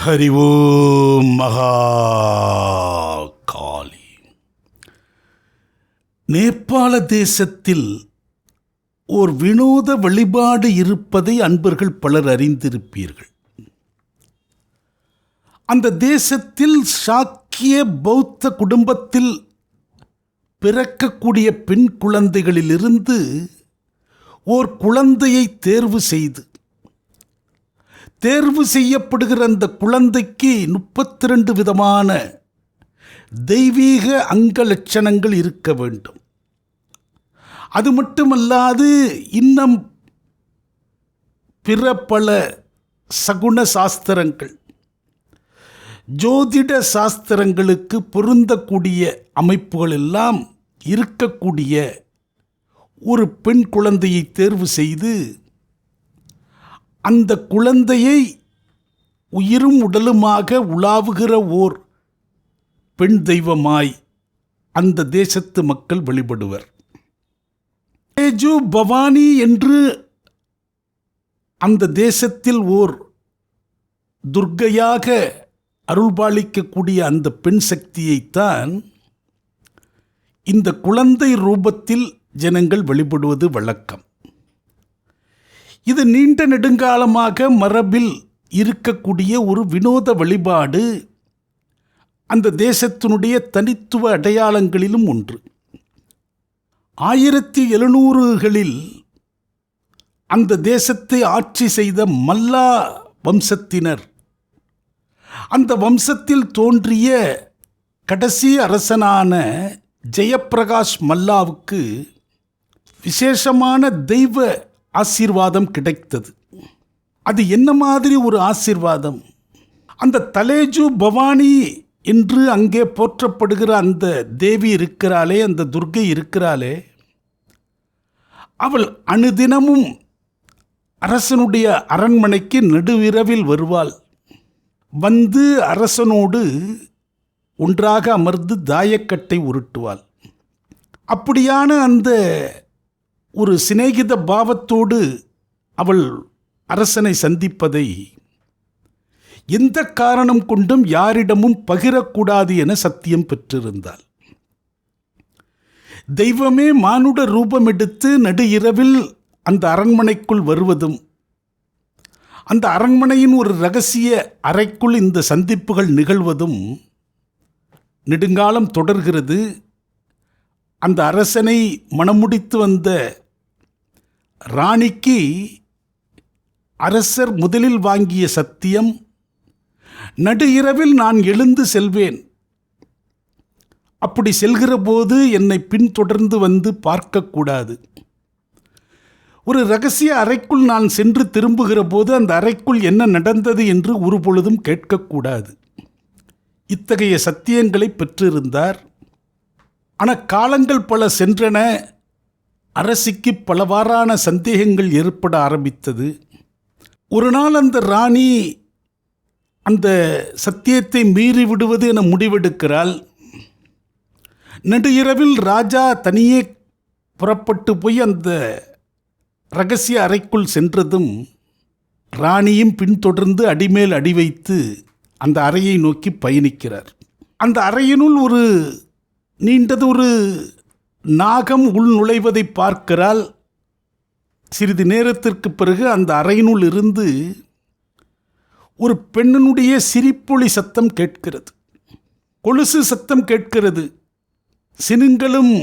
ஹரி ஓம் மகா காளி. நேபாள தேசத்தில் ஓர் வினோத வழிபாடு இருப்பதை அன்பர்கள் பலர் அறிந்திருப்பீர்கள். அந்த தேசத்தில் சாக்கிய பௌத்த குடும்பத்தில் பிறக்கக்கூடிய பெண் குழந்தைகளிலிருந்து ஓர் குழந்தையை தேர்வு செய்யப்படுகிற அந்த குழந்தைக்கு 32 விதமான தெய்வீக அங்க லட்சணங்கள் இருக்க வேண்டும். அது மட்டுமல்லாது இன்னும் பிற பல சகுன சாஸ்திரங்கள், ஜோதிட சாஸ்திரங்களுக்கு பொருந்தக்கூடிய அமைப்புகள் எல்லாம் இருக்கக்கூடிய ஒரு பெண் குழந்தையை தேர்வு செய்து அந்த குழந்தையை உயிரும் உடலுமாக உலாவுகிற ஓர் பெண் தெய்வமாய் அந்த தேசத்து மக்கள் வழிபடுவர். தலேஜு பவானி என்று அந்த தேசத்தில் ஓர் துர்க்கையாக அருள்பாலிக்கக்கூடிய அந்த பெண் சக்தியைத்தான் இந்த குழந்தை ரூபத்தில் ஜனங்கள் வழிபடுவது வழக்கம். இது நீண்ட நெடுங்காலமாக மரபில் இருக்கக்கூடிய ஒரு வினோத வழிபாடு. அந்த தேசத்தினுடைய தனித்துவ அடையாளங்களிலும் ஒன்று. 1700களில் அந்த தேசத்தை ஆட்சி செய்த மல்லா வம்சத்தினர், அந்த வம்சத்தில் தோன்றிய கடைசி அரசனான ஜெயப்பிரகாஷ் மல்லாவுக்கு விசேஷமான தெய்வ ஆசீர்வாதம் கிடைத்தது. அது என்ன மாதிரி ஒரு ஆசீர்வாதம்? அந்த தலேஜு பவானி என்று அங்கே போற்றப்படுகிற அந்த தேவி இருக்கிறாளே, அந்த துர்க்கை இருக்கிறாளே, அவள் அனுதினமும் அரசனுடைய அரண்மனைக்கு நடுவிரவில் வருவாள். வந்து அரசனோடு ஒன்றாக அமர்ந்து தாயக்கட்டை உருட்டுவாள். அப்படியான அந்த ஒரு சிநேகித பாவத்தோடு அவள் அரசனை சந்திப்பதை எந்த காரணம் கொண்டும் யாரிடமும் பகிரக்கூடாது என சத்தியம் பெற்றிருந்தாள். தெய்வமே மானுட ரூபம் எடுத்து நடு இரவில் அந்த அரண்மனைக்குள் வருவதும், அந்த அரண்மனையின் ஒரு இரகசிய அறைக்குள் இந்த சந்திப்புகள் நிகழ்வதும் நெடுங்காலம் தொடர்கிறது. அந்த அரசனை மணமுடித்து வந்த ராணிக்கு அரசர் முதலில் வாங்கிய சத்தியம், நடு இரவில் நான் எழுந்து செல்வேன், அப்படி செல்கிற போது என்னை பின்தொடர்ந்து வந்து பார்க்கக்கூடாது. ஒரு இரகசிய அறைக்குள் நான் சென்று திரும்புகிற போது அந்த அறைக்குள் என்ன நடந்தது என்று ஒரு பொழுதும் கேட்கக்கூடாது. இத்தகைய சத்தியங்களை பெற்றிருந்தார். ஆனால் காலங்கள் பல சென்றன. அரசிக்கு பலவாறான சந்தேகங்கள் ஏற்பட ஆரம்பித்தது. ஒரு நாள் அந்த ராணி அந்த சத்தியத்தை மீறி விடுவது என முடிவெடுக்கிறாள். நடு இரவில் ராஜா தனியே புறப்பட்டு போய் அந்த இரகசிய அறைக்குள் சென்றதும் ராணியும் பின்தொடர்ந்து அடிமேல் அடி வைத்து அந்த அறையை நோக்கி பயணிக்கிறார். அந்த அறையினுள் ஒரு நீண்டதொரு நாகம் உள் நுழைவதை பார்க்கிறாள். சிறிது நேரத்திற்கு பிறகு அந்த அறையினுள் இருந்து ஒரு பெண்ணினுடைய சிரிப்பொலி சத்தம் கேட்கிறது. கொலுசு சத்தம் கேட்கிறது. சினுங்களும்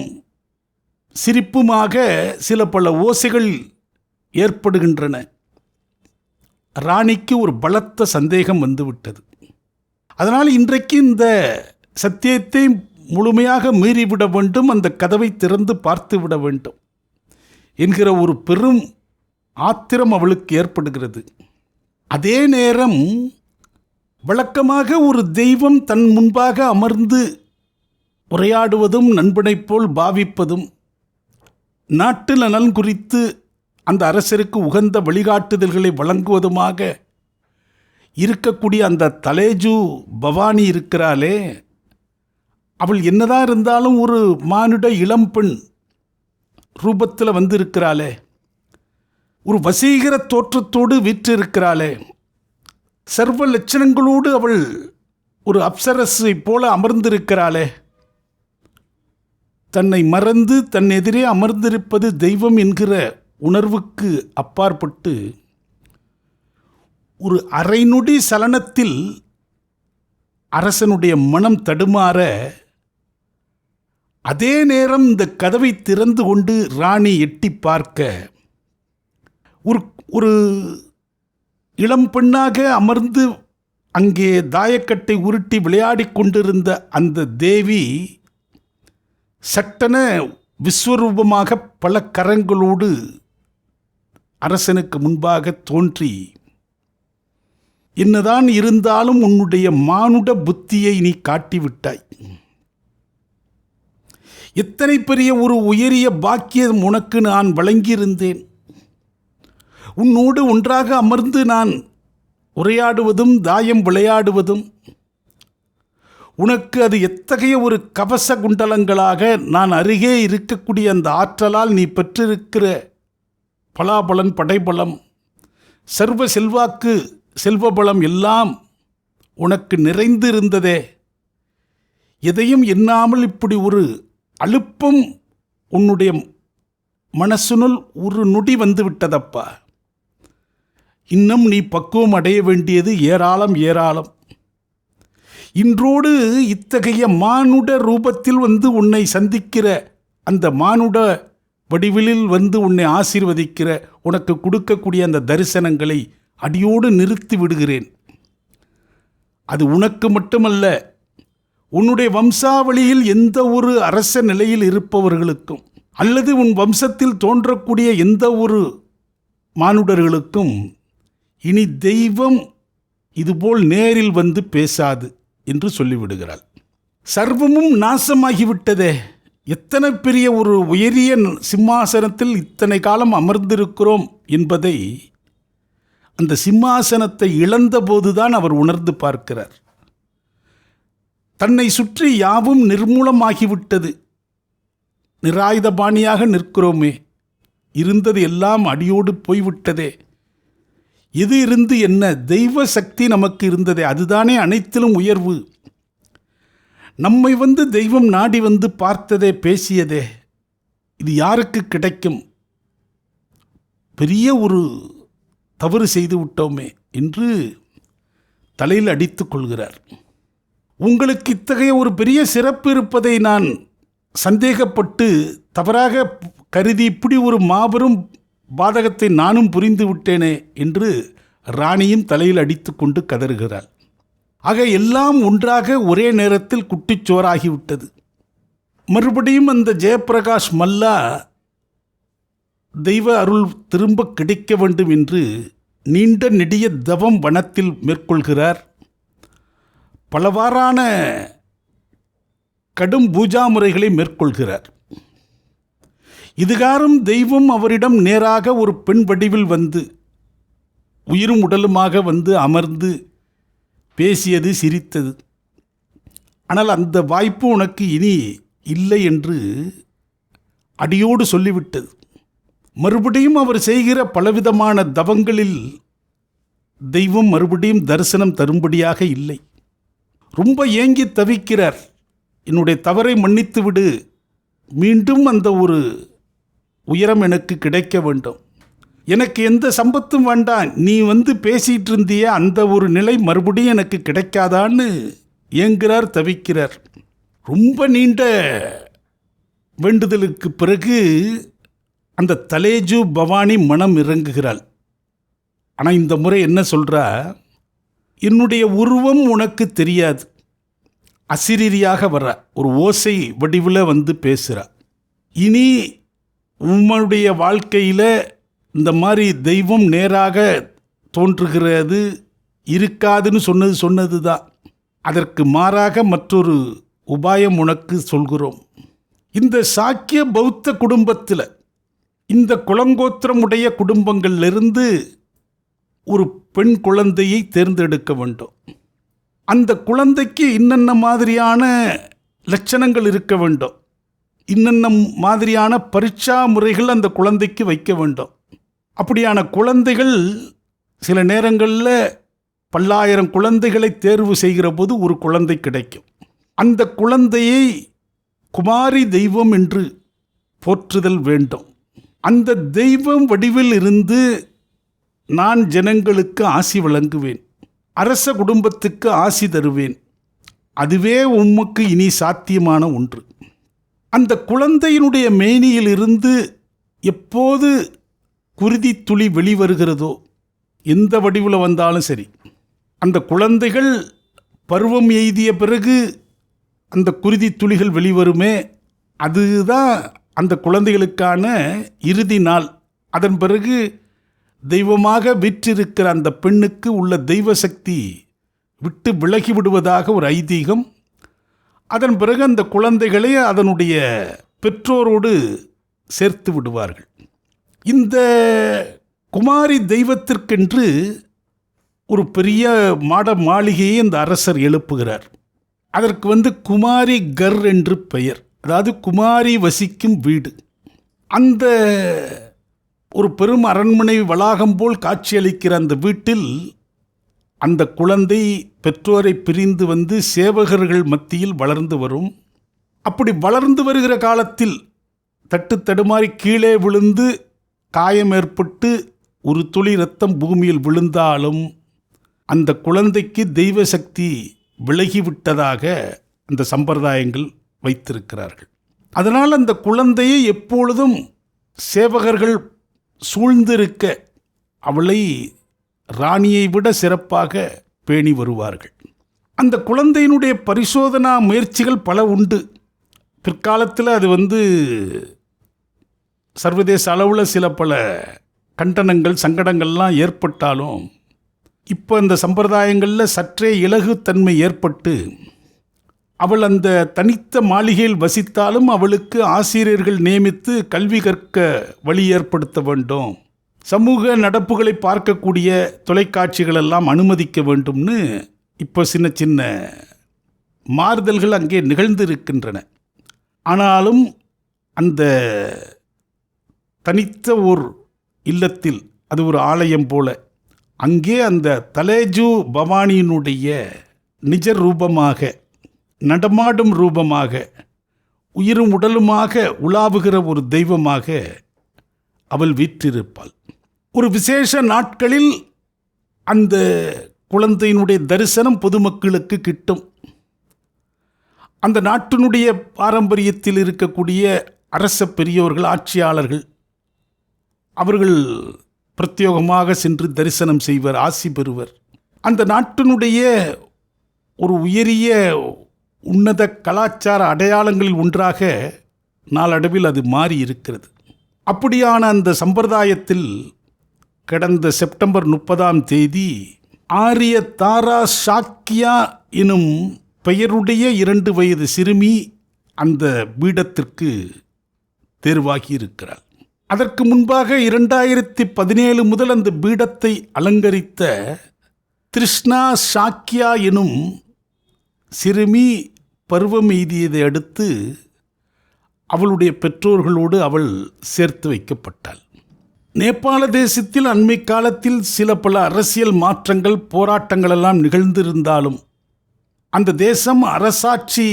சிரிப்புமாக சில பல ஓசைகள் ஏற்படுகின்றன. ராணிக்கு ஒரு பலத்த சந்தேகம் வந்துவிட்டது. அதனால் இன்றைக்கு இந்த சத்தியத்தை முழுமையாக மீறிவிட வேண்டும், அந்த கதவை திறந்து பார்த்து விட வேண்டும் என்கிற ஒரு பெரும் ஆத்திரம் அவளுக்கு ஏற்படுகிறது. அதே நேரம் வழக்கமாக ஒரு தெய்வம் தன் முன்பாக அமர்ந்து உரையாடுவதும், நண்பனைப் போல் பாவிப்பதும், நாட்டு நலன் குறித்து அந்த அரசருக்கு உகந்த வழிகாட்டுதல்களை வழங்குவதுமாக இருக்கக்கூடிய அந்த தலேஜு பவானி இருக்கிறாளே, அவள் என்னதான் இருந்தாலும் ஒரு மானுட இளம்பெண் ரூபத்தில் வந்திருக்கிறாளே, ஒரு வசீகர தோற்றத்தோடு வீற்றிருக்கிறாளே, சர்வ லட்சணங்களோடு அவள் ஒரு அப்சரஸை போல அமர்ந்திருக்கிறாளே. தன்னை மறந்து தன் எதிரே அமர்ந்திருப்பது தெய்வம் என்கிற உணர்வுக்கு அப்பாற்பட்டு ஒரு அரை நொடி சலனத்தில் அரசனுடைய மனம் தடுமாற, அதே நேரம் இந்த கதவை திறந்து கொண்டு ராணி எட்டி பார்க்க ஒரு இளம் பெண்ணாக அமர்ந்து அங்கே தாயக்கட்டை உருட்டி விளையாடி கொண்டிருந்த அந்த தேவி சட்டென விஸ்வரூபமாக பல கரங்களோடு அரசனுக்கு முன்பாக தோன்றி, என்னதான் இருந்தாலும் உன்னுடைய மானுட புத்தியை நீ காட்டிவிட்டாய். எத்தனை பெரிய ஒரு உயரிய பாக்கியம் உனக்கு நான் வழங்கியிருந்தேன். உன்னோடு ஒன்றாக அமர்ந்து நான் உரையாடுவதும் தாயம் விளையாடுவதும் உனக்கு அது எத்தகைய ஒரு கவச குண்டலங்களாக நான் அருகே இருக்கக்கூடிய அந்த ஆற்றலால் நீ பெற்றிருக்கிற பலாபலன், படைபலம், சர்வ செல்வாக்கு, செல்வபலம் எல்லாம் உனக்கு நிறைந்து இருந்ததே. எதையும் எண்ணாமல் இப்படி ஒரு அலுப்பம் உன்னுடைய மனசுனுள் ஒரு நொடி வந்து விட்டதப்பா. இன்னும் நீ பக்குவம் அடைய வேண்டியது ஏராளம் ஏராளம். இன்றோடு இத்தகைய மானுட ரூபத்தில் வந்து உன்னை சந்திக்கிற, அந்த மானுட வடிவிலில் வந்து உன்னை ஆசீர்வதிக்கிற, உனக்கு கொடுக்கக்கூடிய அந்த தரிசனங்களை அடியோடு நிறுத்தி விடுகிறேன். அது உனக்கு மட்டுமல்ல, உன்னுடைய வம்சாவளியில் எந்த ஒரு அரச நிலையில் இருப்பவர்களுக்கும் அல்லது உன் வம்சத்தில் தோன்றக்கூடிய எந்த ஒரு மானுடர்களுக்கும் இனி தெய்வம் இதுபோல் நேரில் வந்து பேசாது என்று சொல்லிவிடுகிறாள். சர்வமும் நாசமாகிவிட்டதே. எத்தனை பெரிய ஒரு உயரிய சிம்மாசனத்தில் இத்தனை காலம் அமர்ந்திருக்கிறோம் என்பதை அந்த சிம்மாசனத்தை இழந்தபோதுதான் அவர் உணர்ந்து பார்க்கிறார். தன்னை சுற்றி யாவும் நிர்மூலமாகிவிட்டது. நிராயுதபாணியாக நிற்கிறோமே, இருந்தது எல்லாம் அடியோடு போய்விட்டதே. எது இருந்து என்ன? தெய்வ சக்தி நமக்கு இருந்ததே, அதுதானே அனைத்திலும் உயர்வு. நம்மை வந்து தெய்வம் நாடி வந்து பார்த்ததே, பேசியதே. இது யாருக்கு கிடைக்கும்? பெரிய ஒரு தவறு செய்து விட்டோமே என்று தலையில் அடித்து கொள்கிறார். உங்களுக்கு இத்தகைய ஒரு பெரிய சிறப்பு இருப்பதை நான் சந்தேகப்பட்டு தவறாக கருதி இப்படி ஒரு மாபெரும் பாதகத்தை நானும் புரிந்து விட்டேனே என்று ராணியும் தலையில் அடித்து கொண்டு கதறுகிறாள். ஆக எல்லாம் ஒன்றாக ஒரே நேரத்தில் குட்டிச்சோறாகிவிட்டது. மறுபடியும் அந்த ஜெயப்பிரகாஷ் மல்லா தெய்வ அருள் திரும்ப கிடைக்க வேண்டும் என்று நீண்ட நெடிய தவம் வனத்தில் மேற்கொள்கிறார். பலவாறான கடும் பூஜா முறைகளை மேற்கொள்கிறார். இதுகாரும் தெய்வம் அவரிடம் நேராக ஒரு பெண் வடிவில் வந்து உயிரும் உடலுமாக வந்து அமர்ந்து பேசியது, சிரித்தது. ஆனால் அந்த வாய்ப்பு உனக்கு இனி இல்லை என்று அடியோடு சொல்லிவிட்டது. மறுபடியும் அவர் செய்கிற பலவிதமான தவங்களில் தெய்வம் மறுபடியும் தரிசனம் தரும்படியாக இல்லை. ரொம்ப ஏங்கி தவிக்கிறார். என்னுடைய தவறை மன்னித்து விடு, மீண்டும் அந்த ஒரு உயரம் எனக்கு கிடைக்க வேண்டும், எனக்கு எந்த சம்பத்தும் வேண்டாம், நீ வந்து பேசிகிட்டு இருந்திய அந்த ஒரு நிலை மறுபடியும் எனக்கு கிடைக்காதான்னு ஏங்குகிறார், தவிக்கிறார். ரொம்ப நீண்ட வேண்டுதலுக்கு பிறகு அந்த தலேஜு பவானி மனம் இறங்குகிறாள். ஆனால் இந்த முறை என்ன சொல்கிறா? என்னுடைய உருவம் உனக்கு தெரியாது. அசிரீரியாக வர்ற ஒரு ஓசை வடிவில் வந்து பேசுகிறா. இனி உம்முடைய வாழ்க்கையில் இந்த மாதிரி தெய்வம் நேராக தோன்றுகிறது இருக்காதுன்னு சொன்னது தான். அதற்கு மாறாக மற்றொரு உபாயம் உனக்கு சொல்கிறோம். இந்த சாக்கிய பௌத்த குடும்பத்தில், இந்த குலங்கோத்திரமுடைய குடும்பங்களிலிருந்து ஒரு பெண் குழந்தையை தேர்ந்தெடுக்க வேண்டும். அந்த குழந்தைக்கு இன்னென்ன மாதிரியான லட்சணங்கள் இருக்க வேண்டும், இன்னென்ன மாதிரியான பரீட்சா முறைகள் அந்த குழந்தைக்கு வைக்க வேண்டும். அப்படியான குழந்தைகள் சில நேரங்களில் பல்லாயிரம் குழந்தைகளை தேர்வு செய்கிற போது ஒரு குழந்தை கிடைக்கும். அந்த குழந்தையை குமாரி தெய்வம் என்று போற்றுதல் வேண்டும். அந்த தெய்வம் வடிவில் இருந்து நான் ஜனங்களுக்கு ஆசி வழங்குவேன், அரச குடும்பத்துக்கு ஆசி தருவேன். அதுவே உமக்கு இனி சாத்தியமான ஒன்று. அந்த குழந்தையினுடைய மேனியிலிருந்து எப்போது குருதி துளி வெளிவருகிறதோ, எந்த வடிவில் வந்தாலும் சரி, அந்த குழந்தைகள் பருவம் எய்திய பிறகு அந்த குருதி துளிகள் வெளிவருமே, அதுதான் அந்த குழந்தைகளுக்கான இறுதி நாள். அதன் பிறகு தெய்வமாக விற்றிருக்கிற அந்த பெண்ணுக்கு உள்ள தெய்வ சக்தி விட்டு விலகி விடுவதாக ஒரு ஐதீகம். அதன் பிறகு அந்த குழந்தைகளை அதனுடைய பெற்றோரோடு சேர்த்து விடுவார்கள். இந்த குமாரி தெய்வத்திற்கென்று ஒரு பெரிய மாட மாளிகையை அந்த அரசர் எழுப்புகிறார். அதற்கு குமாரி கர் என்று பெயர், அதாவது குமாரி வசிக்கும் வீடு. அந்த ஒரு பெரும் அரண்மனை வளாகம் போல் காட்சியளிக்கிற அந்த வீட்டில் அந்த குழந்தை பெற்றோரை பிரிந்து சேவகர்கள் மத்தியில் வளர்ந்து வரும். அப்படி வளர்ந்து வருகிற காலத்தில் தட்டு தடுமாறி கீழே விழுந்து காயம் ஏற்பட்டு ஒரு துளி இரத்தம் பூமியில் விழுந்தாலும் அந்த குழந்தைக்கு தெய்வ சக்தி விலகிவிட்டதாக அந்த சம்பிரதாயங்கள் வைத்திருக்கிறார்கள். அதனால் அந்த குழந்தையை எப்பொழுதும் சேவகர்கள் சூழ்ந்திருக்க அவளை ராணியை விட சிறப்பாக பேணி வருவார்கள். அந்த குழந்தையினுடைய பரிசோதனா முயற்சிகள் பல உண்டு. பிற்காலத்தில் அது சர்வதேச அளவில் சில பல கண்டனங்கள் சங்கடங்கள்லாம் ஏற்பட்டாலும் இப்போ அந்த சம்பிரதாயங்களில் சற்றே இலகுத்தன்மை ஏற்பட்டு அவள் அந்த தனித்த மாளிகையில் வசித்தாலும் அவளுக்கு ஆசிரியர்கள் நியமித்து கல்வி கற்க வழி ஏற்படுத்த வேண்டும், சமூக நடப்புகளை பார்க்கக்கூடிய தொலைக்காட்சிகள் எல்லாம் அனுமதிக்க வேண்டும்னு இப்போ சின்ன சின்ன மாறுதல்கள் அங்கே நிகழ்ந்திருக்கின்றன. ஆனாலும் அந்த தனித்த ஓர் இல்லத்தில், அது ஒரு ஆலயம் போல, அங்கே அந்த தலேஜு பவானியினுடைய நிஜ ரூபமாக, நடமாடும் ரூபமாக, உயிரும் உடலுமாக உலாவுகிற ஒரு தெய்வமாக அவள் வீற்றிருப்பாள். ஒரு விசேஷ நாட்களில் அந்த குழந்தையினுடைய தரிசனம் பொதுமக்களுக்கு கிட்டும். அந்த நாட்டினுடைய பாரம்பரியத்தில் இருக்கக்கூடிய அரச பெரியோர்கள், ஆட்சியாளர்கள், அவர்கள் பிரத்யேகமாக சென்று தரிசனம் செய்வர், ஆசி பெறுவர். அந்த நாட்டினுடைய ஒரு உயரிய உன்னத கலாச்சார அடையாளங்களில் ஒன்றாக நாளடைவில் அது மாறி இருக்கிறது. அப்படியான அந்த சம்பிரதாயத்தில் கடந்த செப்டம்பர் 30 ஆரிய தாரா சாக்கியா எனும் பெயருடைய 2 வயது சிறுமி அந்த பீடத்திற்கு தேர்வாகி இருக்கிறார். அதற்கு முன்பாக 2017 முதல் அந்த பீடத்தை அலங்கரித்த கிருஷ்ணா சாக்கியா எனும் சிறுமி பருவம் எய்தியதை அடுத்து அவளுடைய பெற்றோர்களோடு அவள் சேர்த்து வைக்கப்பட்டாள். நேபாள தேசத்தில் அண்மை காலத்தில் சில பல அரசியல் மாற்றங்கள், போராட்டங்கள் எல்லாம் நிகழ்ந்திருந்தாலும் அந்த தேசம் அரசாட்சி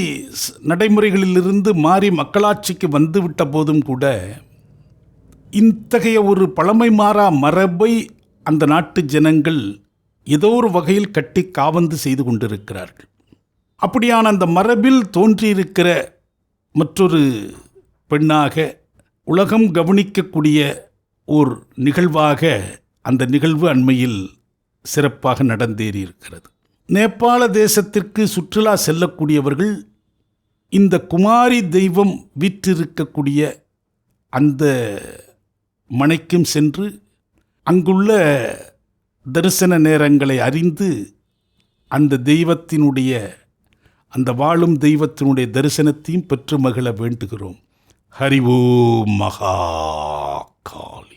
நடைமுறைகளிலிருந்து மாறி மக்களாட்சிக்கு வந்துவிட்ட போதும் கூட இத்தகைய ஒரு பழமை மாறா மரபை அந்த நாட்டு ஜனங்கள் ஏதோ ஒரு வகையில் கட்டி காவந்து செய்து கொண்டிருக்கிறார்கள். அப்படியான அந்த மரபில் தோன்றியிருக்கிற மற்றொரு பெண்ணாக உலகம் கவனிக்கக்கூடிய ஓர் நிகழ்வாக அந்த நிகழ்வு அண்மையில் சிறப்பாக நடந்தேறியிருக்கிறது. நேபாள தேசத்திற்கு சுற்றுலா செல்லக்கூடியவர்கள் இந்த குமாரி தெய்வம் வீற்றிருக்கக்கூடிய அந்த மனைக்கும் சென்று அங்குள்ள தரிசன நேரங்களை அறிந்து அந்த தெய்வத்தினுடைய, அந்த வாழும் தெய்வத்தினுடைய தரிசனத்தையும் பெற்று மகிழ வேண்டுகிறோம். ஹரி ஓம் மகா கால்.